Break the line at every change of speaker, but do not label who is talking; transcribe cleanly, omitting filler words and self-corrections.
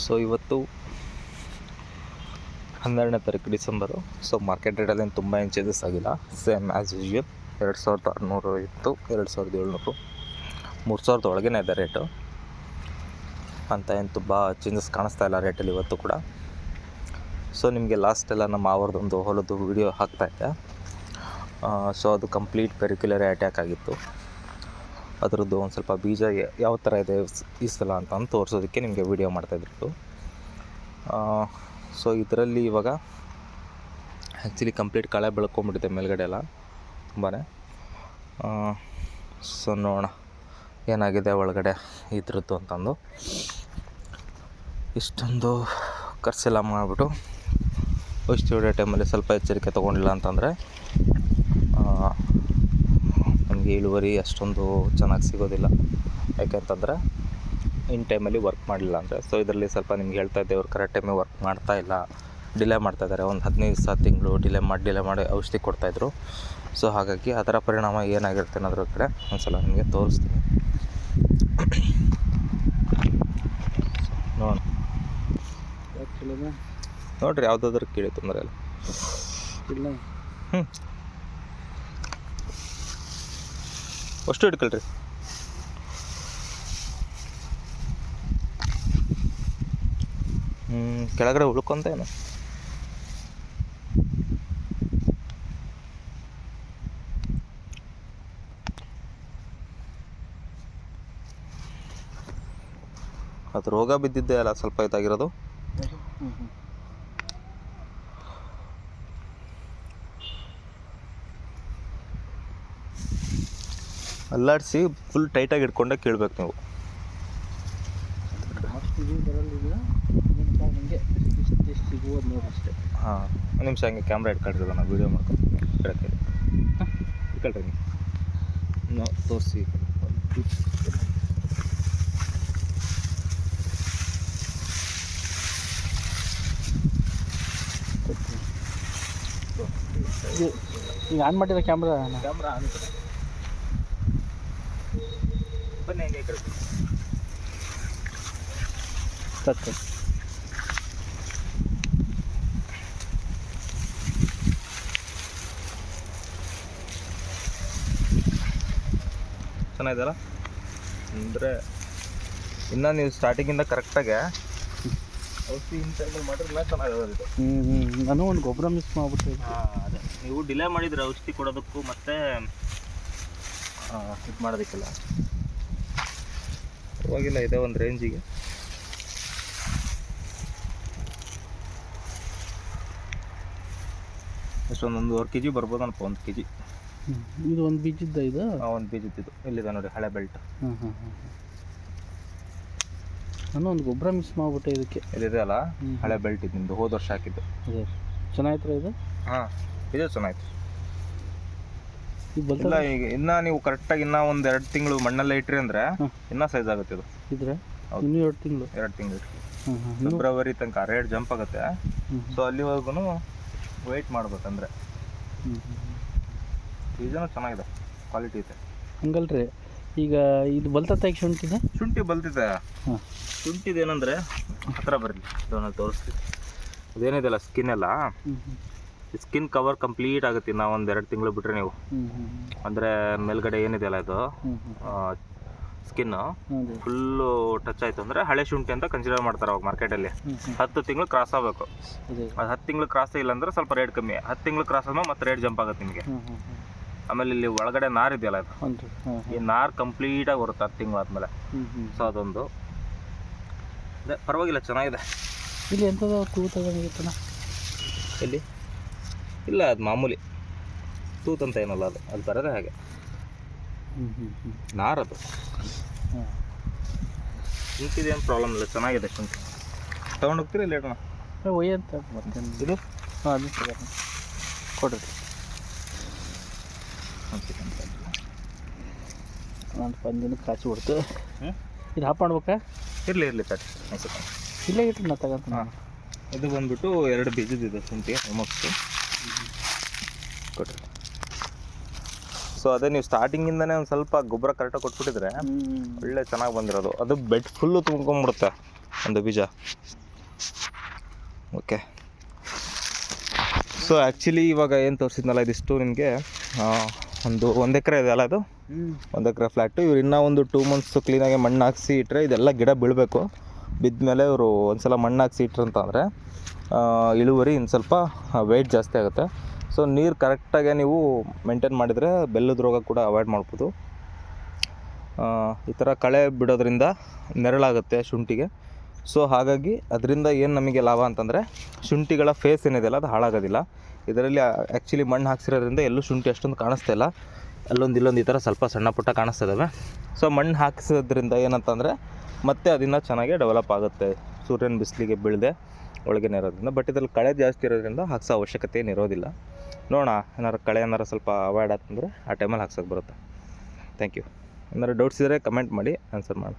So ಇವತ್ತು 12ನೇ ತಾರೀಕು December. So market ರೇಟಲ್ಲಿ ತುಂಬ ಏನು ಚೇಂಜಸ್ ಆಗಿಲ್ಲ, ಸೇಮ್ ಆ್ಯಸ್ ಯೂಶ್ವಲ್ 2600 ಇತ್ತು, 2700, 3000 ಒಳಗೇ ಇದೆ ರೇಟು ಅಂತ. ಏನು ತುಂಬ ಚೇಂಜಸ್ ಕಾಣಿಸ್ತಾ ಇಲ್ಲ ರೇಟಲ್ಲಿ ಇವತ್ತು ಕೂಡ. ಸೊ ನಿಮಗೆ ಲಾಸ್ಟೆಲ್ಲ ನಮ್ಮ ಅವ್ರದ್ದೊಂದು ಹೊಲದ್ದು ವಿಡಿಯೋ ಹಾಕ್ತಾಯಿದ್ದೆ. ಸೊ ಅದು ಕಂಪ್ಲೀಟ್ ಪೆರಿಕ್ಯುಲರ್ ಅಟ್ಯಾಕ್ ಆಗಿತ್ತು. ಅದರದ್ದು ಒಂದು ಸ್ವಲ್ಪ ಬೀಜ ಯಾವ ಥರ ಇದೆ ಈ ಸಲ ಅಂತ ತೋರಿಸೋದಕ್ಕೆ ನಿಮಗೆ ವಿಡಿಯೋ ಮಾಡ್ತಾಯಿದ್ರು. ಸೊ ಇದರಲ್ಲಿ ಇವಾಗ ಆ್ಯಕ್ಚುಲಿ ಕಂಪ್ಲೀಟ್ ಕಳೆ ಬೆಳ್ಕೊಂಬಿಟ್ಟಿದೆ ಮೇಲ್ಗಡೆ ಎಲ್ಲ ತುಂಬಾ. ಸೊ ನೋಡೋಣ ಏನಾಗಿದೆ ಒಳಗಡೆ ಇದ್ರದ್ದು ಅಂತಂದು. ಇಷ್ಟೊಂದು ಖರ್ಚೆಲ್ಲ ಮಾಡಿಬಿಟ್ಟು ಔಷಧಿ ಹೊಡೆಯೋ ಟೈಮಲ್ಲಿ ಸ್ವಲ್ಪ ಎಚ್ಚರಿಕೆ ತೊಗೊಂಡಿಲ್ಲ ಅಂತಂದರೆ ನಮಗೆ ಇಳುವರಿ ಅಷ್ಟೊಂದು ಚೆನ್ನಾಗಿ ಸಿಗೋದಿಲ್ಲ. ಯಾಕೆಂತಂದರೆ ಇನ್ ಟೈಮಲ್ಲಿ ವರ್ಕ್ ಮಾಡಲಿಲ್ಲ ಅಂದರೆ. ಸೊ ಇದರಲ್ಲಿ ಸ್ವಲ್ಪ ನಿಮ್ಗೆ ಹೇಳ್ತಾ ಇದ್ದೆ, ಅವ್ರು ಕರೆಕ್ಟ್ ಟೈಮಿಗೆ ವರ್ಕ್ ಮಾಡ್ತಾಯಿಲ್ಲ, ಡಿಲೇ ಮಾಡ್ತಾಯಿದ್ದಾರೆ. ಒಂದು 15 ತಿಂಗಳು ಡಿಲೇ ಮಾಡಿ ಔಷಧಿ ಕೊಡ್ತಾಯಿದ್ರು. ಸೊ ಹಾಗಾಗಿ ಅದರ ಪರಿಣಾಮ ಏನಾಗಿರುತ್ತೆ ಅನ್ನೋದ್ರ ಕಡೆ ಒಂದು ಸಲ ನಿಮಗೆ ತೋರಿಸ್ತೀನಿ. ನೋಡಿರಿ ಯಾವುದಾದ್ರೂ ಕೇಳಿ ತೊಂದರೆ ಇಲ್ಲ. ಅಷ್ಟು ಹಿಡ್ಕೊಳ್ರಿ. ಕೆಳಗಡೆ ಉಳ್ಕೊಂತ ಏನು ಅದು ರೋಗ ಬಿದ್ದಿದ್ದೆ ಅಲ್ಲ ಸ್ವಲ್ಪ ಇದಾಗಿರೋದು. ಅಲ್ಲಾಡಿಸಿ ಫುಲ್ ಟೈಟಾಗಿ ಇಟ್ಕೊಂಡೆ ಕೇಳಬೇಕು ನೀವು. ಹಾಂ, ಒಂದು ನಿಮಿಷ ಹಂಗೆ ಕ್ಯಾಮ್ರಾ ಇಟ್ಕೊಳ್ರಿ, ನಾನು ವೀಡಿಯೋ ಮಾಡ್ಕೊಂಡು ಇಟ್ಕೊಳ್ರಿ ನೀವು ತೋರಿಸಿ.
ಈಗ ಆನ್ ಮಾಡಿರೋ ಕ್ಯಾಮ್ರಾ
ಆನ್ ಬನ್ನಿ, ಹೆಂಗೆ ಕಳಿಸಿ
ತಕ್ಕ
ಚೆನ್ನಾಗಿದೆಯಲ್ಲ. ಅಂದರೆ ಇನ್ನೂ ನೀವು ಸ್ಟಾರ್ಟಿಂಗಿಂದ ಕರೆಕ್ಟಾಗಿ ಔಷಧಿ ಇಂಟರ್ವಲ್ ಮಾಡಿದ್ರೆ ಚೆನ್ನಾಗಿರೋದು.
ನಾನು ಒಂದು ಗೊಬ್ಬರ ಮಿಕ್ಸ್ ಮಾಡಿಬಿಟ್ಟು.
ಅದೇ ನೀವು ಡಿಲೇ ಮಾಡಿದರೆ ಔಷಧಿ ಕೊಡೋದಕ್ಕೂ ಮತ್ತು ಇದು ಮಾಡೋದಕ್ಕೆಲ್ಲ ಪರವಾಗಿಲ್ಲ, ಇದೆ ಒಂದು ರೇಂಜಿಗೆ. ಎಷ್ಟೊಂದು 1.5 kg ಬರ್ಬೋದು ಅನ್ಕೋ. 1 kg
ಇದು ಒಂದು ಬೀಜದ ಇದು.
ಒಂದು ಬೀಜದ್ದು ಇಲ್ಲಿದೆ ನೋಡಿ, ಹಳೆ ಬೆಲ್ಟ್.
ನಾನು ಒಂದು ಗೊಬ್ಬರ ಮಿಕ್ಸ್ ಮಾಡಿಬಿಟ್ಟೆ ಇದಕ್ಕೆ.
ಇದಿದೆ ಅಲ್ಲ ಹಳೆ ಬೆಲ್ಟ್, ಇದು ನಿಮ್ಮದು ಹೋದ ವರ್ಷ ಹಾಕಿದ್ದು.
ಅದೇ ಚೆನ್ನಾಗಿತ್ತು ಇದು.
ಹಾಂ, ಇದು ಚೆನ್ನಾಗಿತ್ತು.
ಈಗ
ಇಲ್ಲ, ಈಗ ಇನ್ನೂ ನೀವು ಕರೆಕ್ಟಾಗಿ ಇನ್ನೂ ಒಂದು 2 ತಿಂಗಳು ಮಣ್ಣಲ್ಲೇ ಇಟ್ರಿ ಅಂದರೆ ಇನ್ನೂ ಸೈಜ್ ಆಗುತ್ತೆ ಇದು.
ಇದ್ರೆ ಇನ್ನೂ 2 ತಿಂಗಳು
ಇಟ್ರಿ. ಫೆಬ್ರವರಿ ತನಕ ರೇಟ್ ಜಂಪ್ ಆಗುತ್ತೆ. ಸೊ ಅಲ್ಲಿವರೆಗೂ ವೆಯ್ಟ್ ಮಾಡ್ಬೇಕಂದ್ರೆ. ಬೀಜನೂ ಚೆನ್ನಾಗಿದೆ, ಕ್ವಾಲಿಟಿ ಇದೆ.
ಹಂಗಲ್ರಿ, ಈಗ ಇದು ಬಲ್ತತ್ತ ಶುಂಠಿದೆ.
ಶುಂಠಿ ಬಲ್ತಿದೆ.
ಹಾಂ,
ಶುಂಠಿದು ಏನಂದರೆ ಹತ್ತಿರ ಬರಲಿ, ನಾನು ತೋರಿಸ್ತೀನಿ. ಅದೇನಿದೆಲ್ಲ ಸ್ಕಿನ್ ಎಲ್ಲ, ಸ್ಕಿನ್ ಕವರ್ ಕಂಪ್ಲೀಟ್ ಆಗುತ್ತೆ ನಾವು ಒಂದು 2 ತಿಂಗಳು ಬಿಟ್ಟರೆ ನೀವು. ಅಂದರೆ ಮೇಲ್ಗಡೆ ಏನಿದೆಯಲ್ಲ ಇದು ಸ್ಕಿನ್ನು ಫುಲ್ಲು ಟಚ್ ಆಯಿತು ಅಂದರೆ ಹಳೆ ಶುಂಠಿ ಅಂತ ಕನ್ಸಿಡರ್ ಮಾಡ್ತಾರೆ ಅವಾಗ ಮಾರ್ಕೆಟಲ್ಲಿ. 10 ತಿಂಗಳು ಕ್ರಾಸ್ ಆಗಬೇಕು. ಅದು 10 ತಿಂಗಳು ಕ್ರಾಸ್ ಇಲ್ಲ ಅಂದರೆ ಸ್ವಲ್ಪ ರೇಟ್ ಕಮ್ಮಿ. 10 ತಿಂಗಳು ಕ್ರಾಸ್ ಆದ್ಮೇಲೆ ಮತ್ತೆ ರೇಟ್ ಜಂಪ್ ಆಗುತ್ತೆ ನಿಮಗೆ. ಆಮೇಲೆ ಇಲ್ಲಿ ಒಳಗಡೆ ನಾರು ಇದೆಯಲ್ಲ ಇದು, ಈ ನಾರು ಕಂಪ್ಲೀಟಾಗಿ ಬರುತ್ತೆ 10 ತಿಂಗಳು ಆದಮೇಲೆ. ಸೊ ಅದೊಂದು ಅದೇ ಪರವಾಗಿಲ್ಲ, ಚೆನ್ನಾಗಿದೆ.
ಇಲ್ಲಿ ಎಂಥದ್ದು ತೂತನ
ಎಲ್ಲಿ ಇಲ್ಲ, ಅದು ಮಾಮೂಲಿ ತೂತಂತ ಏನಲ್ಲ, ಅದು ಬರೋದೇ ಹಾಗೆ ನಾರದು. ಶುಂಠಿದು ಏನು ಪ್ರಾಬ್ಲಮ್ ಇಲ್ಲ, ಚೆನ್ನಾಗಿದೆ ಶುಂಠಿ. ತೊಗೊಂಡು ಹೋಗ್ತೀರಿ ಇಲ್ಲ ಇಡೋಣ?
ಒಯ್ಯ ಅಂತ ಮತ್ತೆ
ಇದು.
ಹಾಂ, ಅದು ಕೊಡ್ರಿ. ನಾನು 1 ದಿನಕ್ಕೆ ಕಾಚಿ ಬಿಡ್ತು. ಇದು ಹಾಪ್ ಮಾಡ್ಬೇಕಾ?
ಇರಲಿ ತಟ್ಟಿ
ಇಲ್ಲೇ ಇಟ್ಟು ನಾ ತಗೊಂತ.
ಇದು ಬಂದುಬಿಟ್ಟು 2 ಬೀಜದಿದೆ ಶುಂಠಿ ಆಲ್ಮೋಸ್ಟು. ಕೊಡ್ರಿ. ಸೊ ಅದೇ ನೀವು ಸ್ಟಾರ್ಟಿಂಗಿಂದನೇ ಒಂದು ಸ್ವಲ್ಪ ಗೊಬ್ಬರ ಕರೆಕ್ಟಾಗಿ ಕೊಟ್ಬಿಟ್ಟಿದ್ರೆ ಒಳ್ಳೆ ಚೆನ್ನಾಗಿ ಬಂದಿರೋದು. ಅದು ಬೆಡ್ ಫುಲ್ಲು ತುಂಬ್ಕೊಂಬಿಡುತ್ತೆ. ಒಂದು ಬೀಜ. ಓಕೆ, ಸೊ ಆ್ಯಕ್ಚುಲಿ ಇವಾಗ ಏನು ತೋರಿಸಿದ್ನಲ್ಲ ಇದಿಷ್ಟು ನಿಮಗೆ ಒಂದು ಎಕರೆ ಇದೆ ಅಲ್ಲ, ಅದು 1 ಎಕರೆ ಫ್ಲ್ಯಾಟು. ಇವ್ರು ಇನ್ನೂ ಒಂದು 2 ಮಂತ್ಸ್ ಕ್ಲೀನಾಗಿ ಮಣ್ಣು ಹಾಕ್ಸಿ ಇಟ್ಟರೆ ಇದೆಲ್ಲ ಗಿಡ ಬೀಳಬೇಕು. ಬಿದ್ದ ಮೇಲೆ ಇವರು ಒಂದು ಸಲ ಮಣ್ಣು ಹಾಕ್ಸಿ ಇಟ್ರಂತಂದರೆ ಇಳುವರಿ ಇನ್ನು ಸ್ವಲ್ಪ ವೆಯ್ಟ್ ಜಾಸ್ತಿ ಆಗುತ್ತೆ. ಸೊ ನೀರು ಕರೆಕ್ಟಾಗಿ ನೀವು ಮೇಂಟೈನ್ ಮಾಡಿದರೆ ಬೆಲ್ಲದ ರೋಗ ಕೂಡ ಅವಾಯ್ಡ್ ಮಾಡ್ಬೋದು. ಈ ಥರ ಕಳೆ ಬಿಡೋದ್ರಿಂದ ನೆರಳಾಗುತ್ತೆ ಶುಂಠಿಗೆ. ಸೊ ಹಾಗಾಗಿ ಅದರಿಂದ ಏನು ನಮಗೆ ಲಾಭ ಅಂತಂದರೆ ಶುಂಠಿಗಳ ಫೇಸ್ ಏನಿದೆಯಲ್ಲ ಅದು ಹಾಳಾಗೋದಿಲ್ಲ. ಇದರಲ್ಲಿ ಆ್ಯಕ್ಚುಲಿ ಮಣ್ಣು ಹಾಕ್ಸಿರೋದ್ರಿಂದ ಎಲ್ಲೂ ಶುಂಠಿ ಅಷ್ಟೊಂದು ಕಾಣಿಸ್ತಾ ಇಲ್ಲ, ಅಲ್ಲೊಂದು ಇಲ್ಲೊಂದು ಈ ಥರ ಸ್ವಲ್ಪ ಸಣ್ಣ ಪುಟ್ಟ ಕಾಣಿಸ್ತಾ ಇದ್ದಾವೆ. ಸೊ ಮಣ್ಣು ಹಾಕ್ಸೋದ್ರಿಂದ ಏನಂತಂದರೆ ಮತ್ತೆ ಅದನ್ನು ಚೆನ್ನಾಗಿ ಡೆವಲಪ್ ಆಗುತ್ತೆ ಸೂರ್ಯನ ಬಿಸಿಲಿಗೆ ಬೀಳದೆ ಒಳಗೆ ಇರೋದ್ರಿಂದ. ಬಟ್ ಇದರಲ್ಲಿ ಕಳೆ ಜಾಸ್ತಿ ಇರೋದ್ರಿಂದ ಹಾಕ್ಸೋ ಅವಶ್ಯಕತೆ ಏನು ಇರೋದಿಲ್ಲ. ನೋಡೋಣ, ಏನಾರು ಕಳೆ ಏನಾರು ಸ್ವಲ್ಪ ಅವಾಯ್ಡ್ ಆತಂದರೆ ಆ ಟೈಮಲ್ಲಿ ಹಾಕ್ಸೋಕೆ ಬರುತ್ತೆ. Thank you. ಏನಾರು ಡೌಟ್ಸ್ ಇದ್ದರೆ ಕಮೆಂಟ್ ಮಾಡಿ ಆನ್ಸರ್ ಮಾಡಿ.